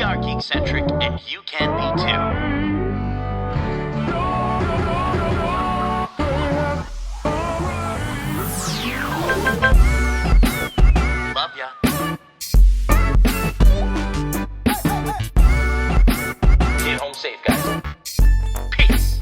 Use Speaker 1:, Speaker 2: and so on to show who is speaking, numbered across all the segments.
Speaker 1: are Geekcentric, and you can be too. Love ya. Get home safe, guys. Peace.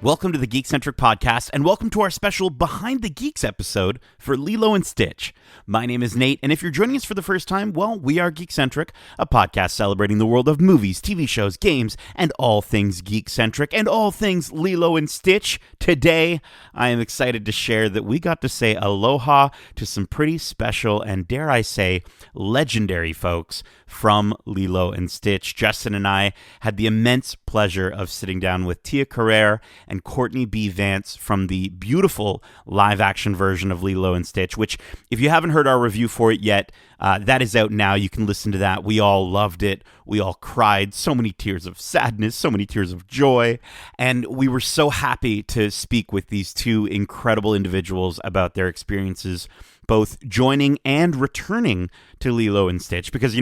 Speaker 2: Welcome to the Geekcentric podcast, and welcome to our special Behind the Geeks episode for Lilo and Stitch. My name is Nate, and if you're joining us for the first time, well, we are Geekcentric, a podcast celebrating the world of movies, TV shows, games, and all things Geekcentric, and all things Lilo and Stitch. Today, I am excited to share that we got to say aloha to some pretty special and, dare I say, legendary folks from Lilo and Stitch. Justin and I had the immense pleasure of sitting down with Tia Carrere and Courtney B. Vance from the beautiful live-action version of Lilo and Stitch, which, if you haven't heard our review for it yet, that is out now. You can listen to that. We all loved it. We all cried. So many tears of sadness, so many tears of joy. And we were so happy to speak with these two incredible individuals about their experiences, both joining and returning to Lilo and Stitch. Because,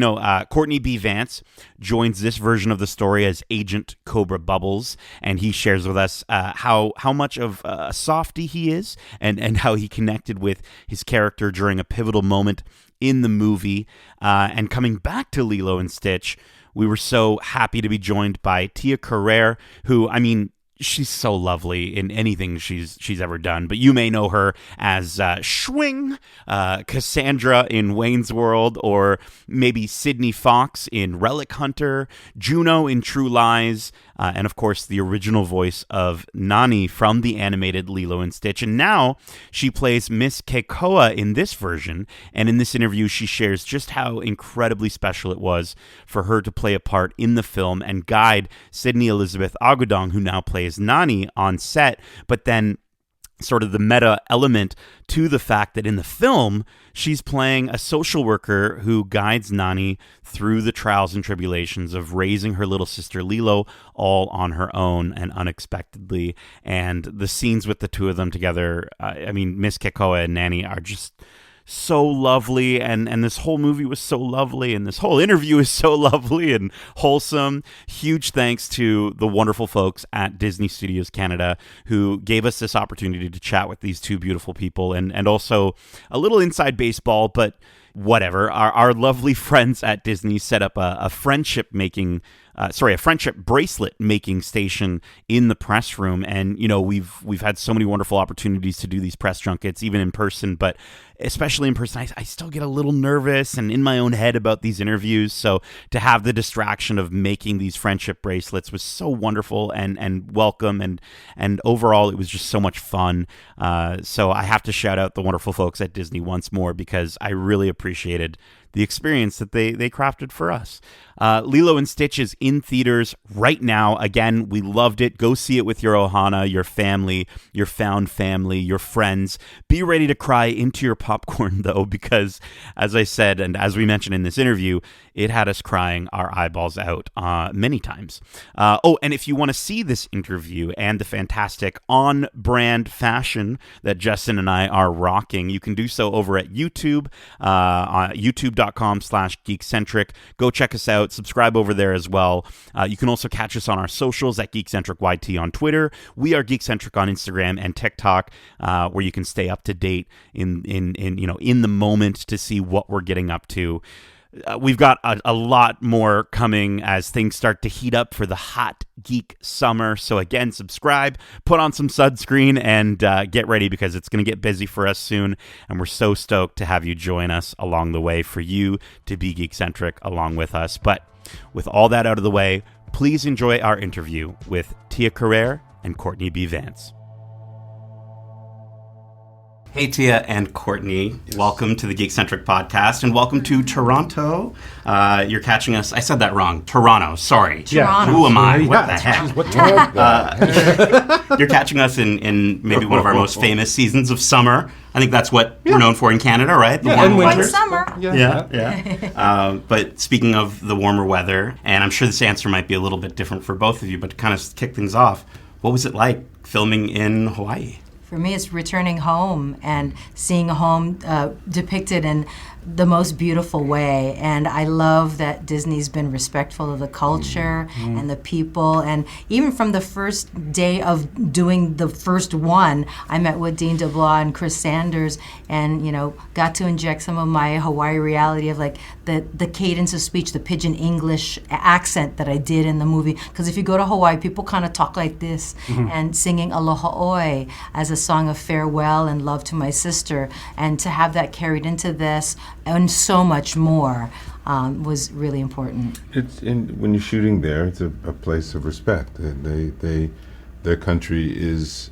Speaker 2: Courtney B. Vance joins this version of the story as Agent Cobra Bubbles, and he shares with us how much of a softie he is and how he connected with his character during a pivotal moment in the movie. And coming back to Lilo and Stitch, we were so happy to be joined by Tia Carrere, who, she's so lovely in anything she's ever done, but you may know her as Schwing, Cassandra in Wayne's World, or maybe Sydney Fox in Relic Hunter, Juno in True Lies, and of course the original voice of Nani from the animated Lilo and Stitch. And now she plays Miss Kekoa in this version, and in this interview she shares just how incredibly special it was for her to play a part in the film and guide Sydney Elizabeth Agudong, who now plays Nani, on set, but then sort of the meta element to the fact that in the film, she's playing a social worker who guides Nani through the trials and tribulations of raising her little sister Lilo all on her own and unexpectedly. And the scenes with the two of them together, Miss Kekoa and Nani are just so lovely, and this whole movie was so lovely, and this whole interview is so lovely and wholesome. Huge thanks to the wonderful folks at Disney Studios Canada who gave us this opportunity to chat with these two beautiful people, and also a little inside baseball, but whatever. Our lovely friends at Disney set up a friendship bracelet making station in the press room, and we've had so many wonderful opportunities to do these press junkets, even in person, but especially in person, I still get a little nervous and in my own head about these interviews. So to have the distraction of making these friendship bracelets was so wonderful and welcome, and overall it was just so much fun. So I have to shout out the wonderful folks at Disney once more, because I really appreciated the experience that they crafted for us. Lilo and Stitch is in theaters right now. Again, we loved it. Go see it with your Ohana, your family, your found family, your friends. Be ready to cry into your popcorn, though, because, as I said, and as we mentioned in this interview, it had us crying our eyeballs out many times. And if you want to see this interview and the fantastic on-brand fashion that Justin and I are rocking, you can do so over at YouTube, youtube.com/Geekcentric. Go check us out. Subscribe over there as well. You can also catch us on our socials at Geekcentric YT on Twitter. We are Geekcentric on Instagram and TikTok, where you can stay up to date in the moment to see what we're getting up to. We've got a lot more coming as things start to heat up for the hot geek summer. So again, subscribe, put on some sunscreen, and get ready, because it's going to get busy for us soon. And we're so stoked to have you join us along the way, for you to be Geekcentric along with us. But with all that out of the way, please enjoy our interview with Tia Carrere and Courtney B. Vance. Hey, Tia and Courtney, welcome to the Geekcentric podcast, and welcome to Toronto. You're catching us, I said that wrong, Toronto, sorry.
Speaker 3: Toronto.
Speaker 2: Who am I?
Speaker 3: Yeah,
Speaker 2: What the heck? You're catching us in maybe one of our most famous seasons of summer. I think that's what we're known for in Canada, right? The warm
Speaker 3: winter.
Speaker 2: winters.
Speaker 4: Summer.
Speaker 2: Yeah. But speaking of the warmer weather, and I'm sure this answer might be a little bit different for both of you, but to kind of kick things off, what was it like filming in Hawaii?
Speaker 3: For me, it's returning home and seeing a home depicted in the most beautiful way. And I love that Disney's been respectful of the culture and the people. And even from the first day of doing the first one, I met with Dean DeBlois and Chris Sanders and, got to inject some of my Hawaii reality of like the cadence of speech, the pidgin English accent that I did in the movie. Because if you go to Hawaii, people kind of talk like this and singing Aloha Oi as a song of farewell and love to my sister. And to have that carried into this and so much more was really important.
Speaker 4: When you're shooting there, it's a place of respect. Their country is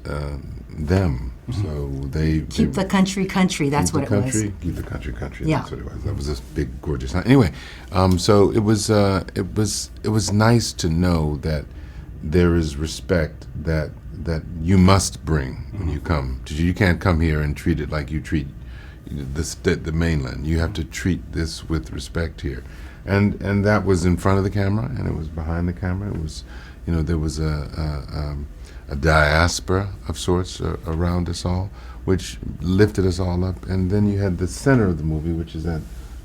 Speaker 4: them, so they
Speaker 3: Keep the country. That's what it was.
Speaker 4: Keep the country.
Speaker 3: Yeah.
Speaker 4: That's what it was. That was this big, gorgeous. Anyway, so it was nice to know that there is respect that you must bring when you come. You can't come here and treat it like you treat the mainland. You have to treat this with respect here, and that was in front of the camera and it was behind the camera. It was, there was a diaspora of sorts around us all, which lifted us all up. And then you had the center of the movie, which is that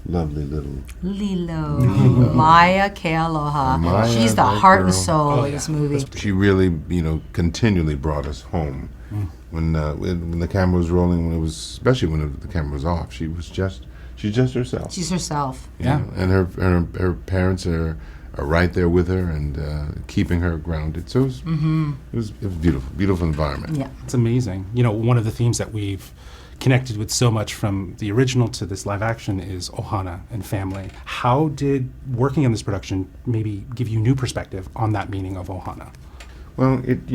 Speaker 4: lovely little
Speaker 3: Lilo. Maya Kealoha.
Speaker 4: Maya,
Speaker 3: She's the
Speaker 4: that
Speaker 3: heart and
Speaker 4: girl.
Speaker 3: soul of this movie.
Speaker 4: She really, continually brought us home. When the camera was rolling, especially when the camera was off, she's just herself.
Speaker 3: She's herself.
Speaker 4: And her parents are right there with her and keeping her grounded. So it was beautiful environment.
Speaker 3: Yeah.
Speaker 5: It's amazing. One of the themes that we've connected with so much from the original to this live action is Ohana and family. How did working on this production maybe give you new perspective on that meaning of Ohana?
Speaker 4: Well, it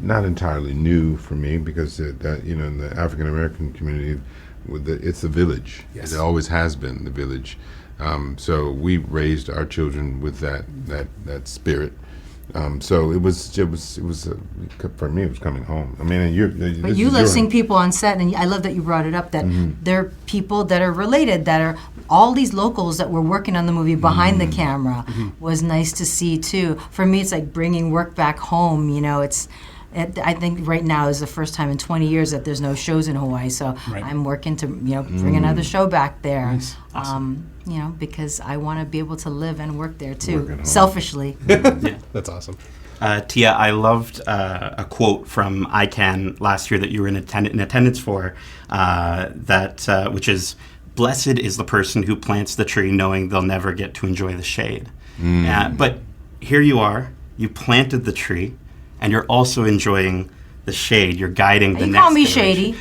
Speaker 4: not entirely new for me because in the African American community, it's the village.
Speaker 5: Yes.
Speaker 4: It always has been the village. So we raised our children with that spirit. So it was for me. It was coming home. I mean, and
Speaker 3: But you love seeing people on set, and I love that you brought it up, that there are people that are related, that are all these locals that were working on the movie behind the camera was nice to see, too. For me, it's like bringing work back home, I think right now is the first time in 20 years that there's no shows in Hawaii, so
Speaker 5: Right.
Speaker 3: I'm working to bring another show back there.
Speaker 5: Nice. Awesome.
Speaker 3: Because I want to be able to live and work there,
Speaker 4: Work at
Speaker 3: too,
Speaker 4: home.
Speaker 3: selfishly.
Speaker 5: That's awesome.
Speaker 2: Tia, I loved a quote from ICANN last year that you were in attendance for, which is, "Blessed is the person who plants the tree knowing they'll never get to enjoy the shade." But here you are, you planted the tree, and you're also enjoying the shade. You're guiding the
Speaker 3: You
Speaker 2: next
Speaker 3: call me
Speaker 2: generation.
Speaker 3: shady.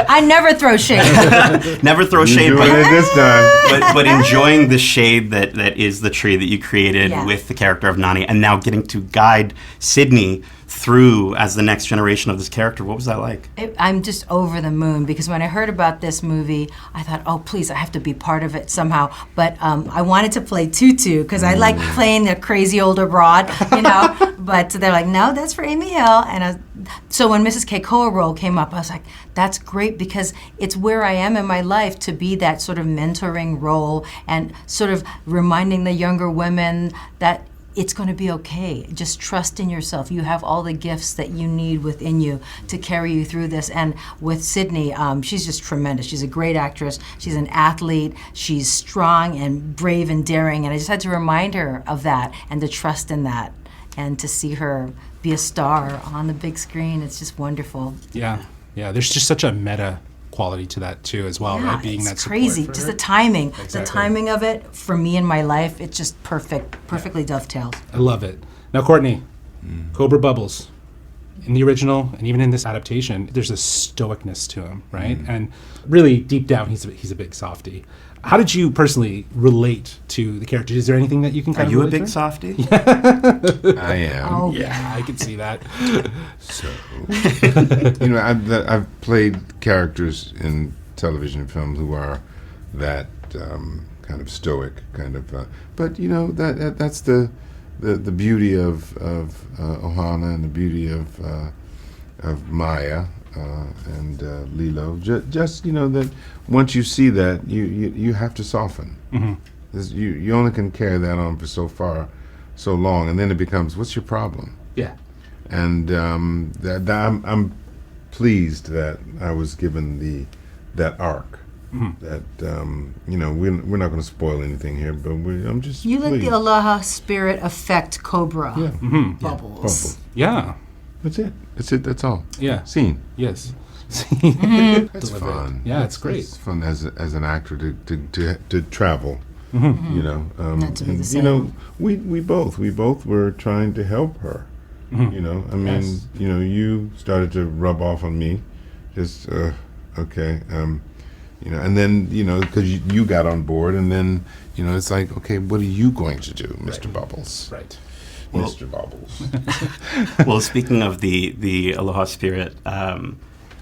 Speaker 3: I never throw shade.
Speaker 2: Never throw shade,
Speaker 4: You're doing it this time.
Speaker 2: but enjoying the shade that is the tree that you created
Speaker 3: Yes.
Speaker 2: with the character of Nani, and now getting to guide Sydney through as the next generation of this character. What was that like?
Speaker 3: I'm just over the moon because when I heard about this movie, I thought, oh, please, I have to be part of it somehow. But I wanted to play Tutu because I like playing the crazy older broad, But they're like, no, that's for Amy Hill. And so when Mrs. Kekoa role came up, I was like, that's great because it's where I am in my life to be that sort of mentoring role and sort of reminding the younger women that it's going to be okay. Just trust in yourself. You have all the gifts that you need within you to carry you through this. And with Sydney, she's just tremendous. She's a great actress. She's an athlete. She's strong and brave and daring. And I just had to remind her of that and to trust in that and to see her be a star on the big screen. It's just wonderful.
Speaker 5: Yeah. There's just such a meta quality to that too, as well, right? Being
Speaker 3: it's
Speaker 5: that support
Speaker 3: crazy.
Speaker 5: for
Speaker 3: Just
Speaker 5: her.
Speaker 3: the timing. The
Speaker 5: Exactly.
Speaker 3: timing of it for me in my life, it's just perfectly dovetailed.
Speaker 5: I love it. Now, Courtney, Cobra Bubbles, in the original and even in this adaptation, there's a stoicness to him, right? And really, deep down, he's a big softie. How did you personally relate to the character? Is there anything that you can
Speaker 2: Are
Speaker 5: kind of
Speaker 2: you a
Speaker 5: relate
Speaker 2: big
Speaker 5: to?
Speaker 2: softie?
Speaker 4: I am.
Speaker 3: Oh,
Speaker 5: Yeah, I can see that.
Speaker 4: So, I've played characters in television and film who are that kind of stoic, but that's the beauty of Ohana and the beauty of Maya and Lilo. Just that once you see that, you have to soften. You only can carry that on for so long, and then it becomes, what's your problem?
Speaker 5: Yeah.
Speaker 4: and that I'm pleased that I was given that arc. That we're not going to spoil anything here, but I'm just
Speaker 3: You let
Speaker 4: pleased.
Speaker 3: the Aloha spirit affect Cobra Bubbles.
Speaker 5: Yeah.
Speaker 4: That's it. That's all.
Speaker 5: Yeah.
Speaker 4: Scene.
Speaker 5: Yes.
Speaker 4: It's fun.
Speaker 5: Yeah, it's great.
Speaker 4: It's fun as an actor to travel. You know,
Speaker 3: Not to be the
Speaker 4: and,
Speaker 3: same.
Speaker 4: you know, we both were trying to help her. You know, I mean,
Speaker 5: Yes.
Speaker 4: you know, you started to rub off on me, just okay, you know, and then because you got on board, and then it's like, okay, what are you going to do, Mr. Bubbles?
Speaker 5: Right.
Speaker 4: Mr. Bubbles.
Speaker 2: Well, speaking of the Aloha spirit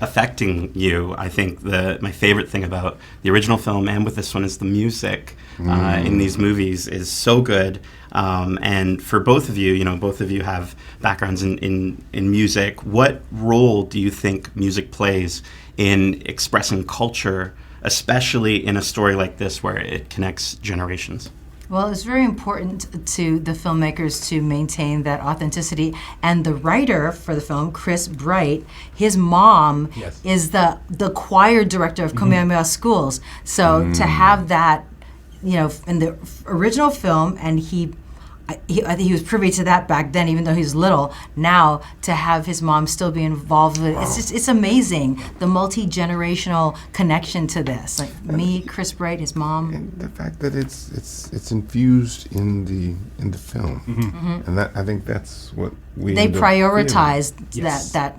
Speaker 2: affecting you, I think my favorite thing about the original film and with this one is the music in these movies is so good. And for both of you, both of you have backgrounds in music. What role do you think music plays in expressing culture, especially in a story like this where it connects generations?
Speaker 3: Well, it's very important to the filmmakers to maintain that authenticity. And the writer for the film, Chris Bright, his mom
Speaker 5: Yes.
Speaker 3: is the choir director of Kamehameha Schools. So to have that, in the original film, and I think he was privy to that back then, even though he was little. Now, to have his mom still be involved with it, it's amazing, the multi-generational connection to this. Like me, Chris Bright, his mom.
Speaker 4: And the fact that it's infused in the film, and that I think that's what we
Speaker 3: They
Speaker 4: end up
Speaker 3: prioritized
Speaker 5: Yes.
Speaker 3: that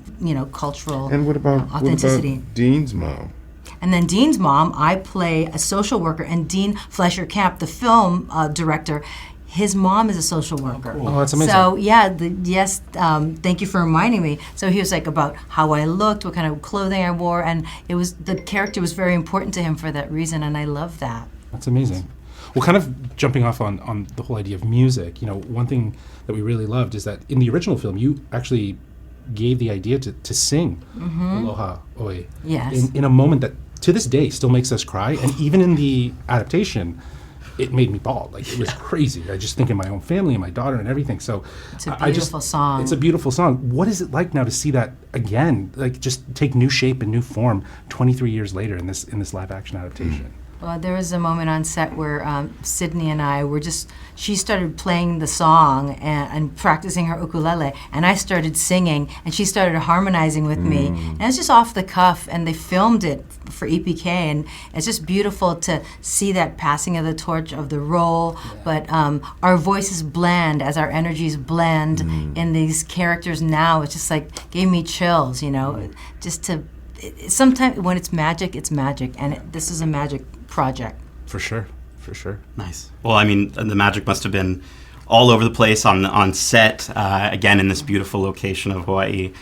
Speaker 3: cultural
Speaker 4: feeling. And what about
Speaker 3: authenticity.
Speaker 4: Dean's mom?
Speaker 3: And then Dean's mom, I play a social worker, and Dean Fletcher Camp, the film director, his mom is a social worker.
Speaker 5: Oh, that's amazing.
Speaker 3: So thank you for reminding me. So he was like about how I looked, what kind of clothing I wore, and the character was very important to him for that reason, and I love that.
Speaker 5: That's amazing. Well, kind of jumping off on the whole idea of music, one thing that we really loved is that in the original film, you actually gave the idea to sing Aloha Oe
Speaker 3: Yes.
Speaker 5: in a moment that to this day still makes us cry. And even in the adaptation, it made me bawl. Like, it was crazy. I just think of my own family and my daughter and everything. So
Speaker 3: It's a
Speaker 5: I just-
Speaker 3: beautiful song.
Speaker 5: It's a beautiful song. What is it like now to see that again, like just take new shape and new form 23 years later in this live action adaptation?
Speaker 3: Well, there was a moment on set where Sydney and I were she started playing the song and practicing her ukulele, and I started singing, and she started harmonizing with me. And it was just off the cuff, and they filmed it for EPK, and it's just beautiful to see that passing of the torch of the role. But our voices blend as our energies blend in these characters now. It's just like gave me chills, just to. Sometimes when it's magic, and this is a magic project.
Speaker 5: For sure.
Speaker 2: Nice. Well, I mean, the magic must have been all over the place on set, again, in this beautiful location of Hawaii.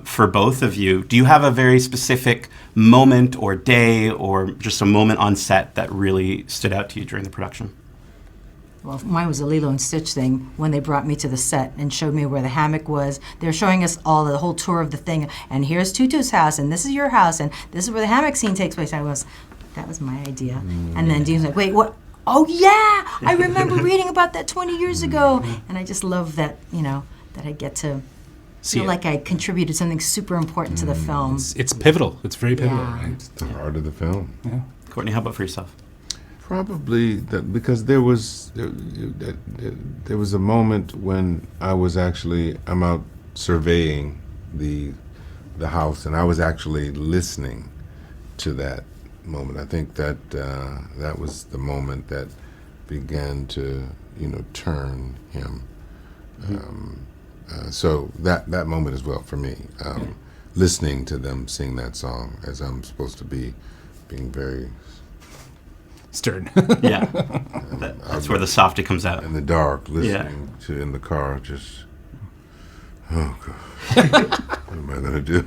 Speaker 2: For both of you, do you have a very specific moment or day or just a moment on set that really stood out to you during the production?
Speaker 3: Well, mine was a Lilo and Stitch thing when they brought me to the set and showed me where the hammock was. They were showing us the whole tour of the thing. And here's Tutu's house, and this is your house, and this is where the hammock scene takes place. That was my idea. And then Dean was like, wait, what? Oh, yeah, I remember reading about that 20 years ago. And I just love that, that I get to feel
Speaker 5: it.
Speaker 3: like I contributed something super important to the film.
Speaker 5: It's pivotal. It's very pivotal,
Speaker 3: Yeah.
Speaker 5: right?
Speaker 4: It's the heart of the film.
Speaker 5: Yeah.
Speaker 2: Courtney, how about for yourself?
Speaker 4: Probably that because there was a moment when I'm out surveying the house, and I was actually listening to that moment. I think that that was the moment that began to turn him. So that moment as well for me, listening to them sing that song as I'm supposed to be, being very
Speaker 5: Stern.
Speaker 2: Yeah. That's where the softy comes out.
Speaker 4: in the dark, listening to in the car, just oh god, what am I gonna do?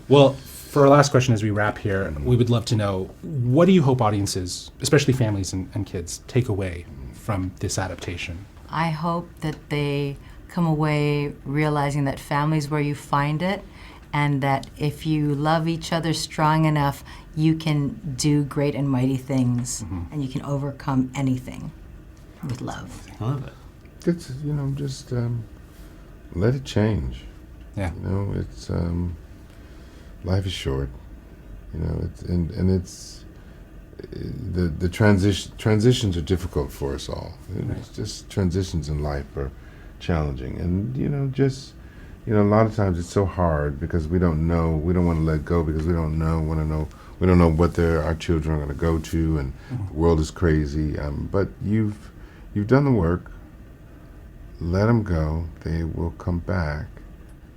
Speaker 5: Well, for our last question as we wrap here, we would love to know, what do you hope audiences, especially families and kids, take away from this adaptation?
Speaker 3: I hope that they come away realizing that family is where you find it, and that if you love each other strong enough, you can do great and mighty things, and you can overcome anything with love.
Speaker 2: I love it.
Speaker 4: It's just let it change.
Speaker 5: Yeah.
Speaker 4: You know, it's life is short. You know, it's the transitions are difficult for us all. It's just transitions in life are challenging, and a lot of times it's so hard because we don't know. We don't want to let go because we don't know. We don't know what our children are going to go to, and the world is crazy. But you've done the work. Let them go. They will come back,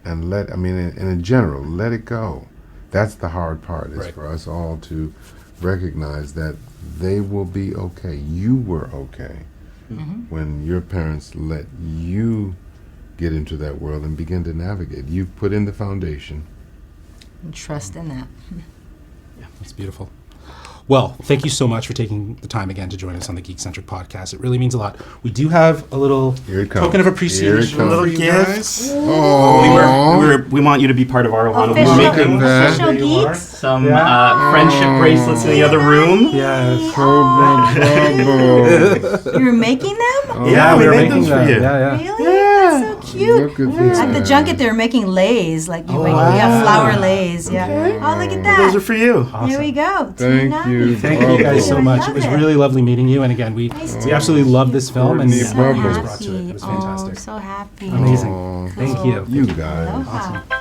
Speaker 4: and in general, let it go. That's the hard part. Is for us all to recognize that they will be okay. You were okay when your parents let you get into that world and begin to navigate. You've put in the foundation.
Speaker 3: And trust in that.
Speaker 5: That's beautiful. Well, thank you so much for taking the time again to join us on the Geekcentric podcast. It really means a lot. We do have a little token of appreciation.
Speaker 4: Here it
Speaker 2: A little
Speaker 4: comes.
Speaker 2: gift.
Speaker 4: Oh,
Speaker 2: We want you to be part of our Ohana.
Speaker 3: Official,
Speaker 2: We're making
Speaker 3: official
Speaker 5: There you are.
Speaker 3: Geeks.
Speaker 2: some friendship bracelets in the other room.
Speaker 5: Yes.
Speaker 4: Cobra Bubbles.
Speaker 3: You're making them?
Speaker 2: Yeah, we
Speaker 5: we're
Speaker 2: made
Speaker 5: making
Speaker 2: those for
Speaker 5: them.
Speaker 2: you.
Speaker 5: Yeah.
Speaker 3: Really? That's so cute.
Speaker 4: Look at this.
Speaker 3: At the junket, they're making lays, like you make flower lays. Yeah. Oh, look at that.
Speaker 2: Those are for you.
Speaker 3: Here we go.
Speaker 4: Thank you.
Speaker 5: Thank you guys so
Speaker 3: I
Speaker 5: much.
Speaker 3: love
Speaker 5: It was
Speaker 3: it.
Speaker 5: really lovely meeting you. And again, we absolutely love this film, and
Speaker 4: Courtney
Speaker 5: everything
Speaker 4: Bubbles.
Speaker 5: was brought to it. It was fantastic.
Speaker 3: Oh, I'm so happy.
Speaker 5: Amazing.
Speaker 4: Oh,
Speaker 5: Thank you.
Speaker 4: you guys.
Speaker 3: Aloha.